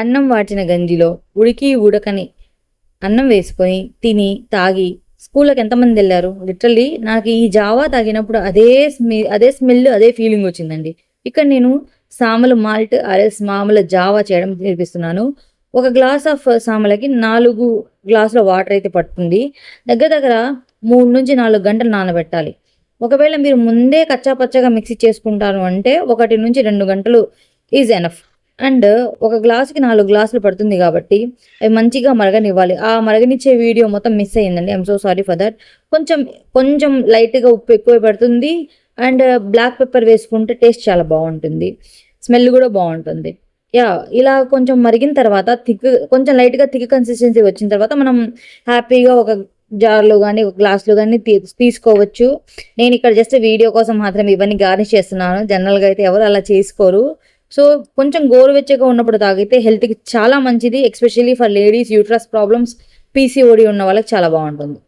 అన్నం వాడిన గంజిలో ఉడికి ఉడకని అన్నం వేసుకొని తిని తాగి స్కూల్లోకి ఎంతమంది వెళ్ళారు? లిటరల్లీ నాకు ఈ జావా తాగినప్పుడు అదే స్మెల్ అదే ఫీలింగ్ వచ్చిందండి. ఇక్కడ నేను సామలు మాల్ట్ ఆర్ఎల్స్ మామూలు జావా చేయడం నేర్పిస్తున్నాను. ఒక గ్లాస్ ఆఫ్ సామలకి 4 గ్లాసుల వాటర్ అయితే పడుతుంది. దగ్గర దగ్గర 3 నుంచి 4 గంటలు నానబెట్టాలి. ఒకవేళ మీరు ముందే కచ్చా పచ్చగా మిక్సీ చేసుకుంటారు అంటే 1 నుంచి 2 గంటలు ఈజ్ ఎనఫ్. అండ్ ఒక గ్లాసుకి 4 గ్లాసులు పడుతుంది కాబట్టి అవి మంచిగా మరగనివ్వాలి. ఆ మరగనిచ్చే వీడియో మొత్తం మిస్ అయ్యిందండి. I'm so sorry for that. కొంచెం కొంచెం లైట్గా ఉప్పు ఎక్కువ పడుతుంది. అండ్ బ్లాక్ పెప్పర్ వేసుకుంటే టేస్ట్ చాలా బాగుంటుంది, స్మెల్ కూడా బాగుంటుంది. ఇలా కొంచెం మరిగిన తర్వాత కొంచెం లైట్గా థిక్ కన్సిస్టెన్సీ వచ్చిన తర్వాత మనం హ్యాపీగా ఒక జార్లో కానీ ఒక గ్లాస్లో కానీ తీసుకోవచ్చు. నేను ఇక్కడ జస్ట్ వీడియో కోసం మాత్రం ఇవన్నీ గార్నిష్ చేస్తున్నాను. జనరల్గా అయితే ఎవరు అలా చేసుకోరు. సో కొంచెం గోరువెచ్చగా ఉన్నప్పుడు తాగితే హెల్త్కి చాలా మంచిది. Especially for ladies, uterus problems, PCOD ఉన్న వాళ్ళకి చాలా బాగుంటుంది.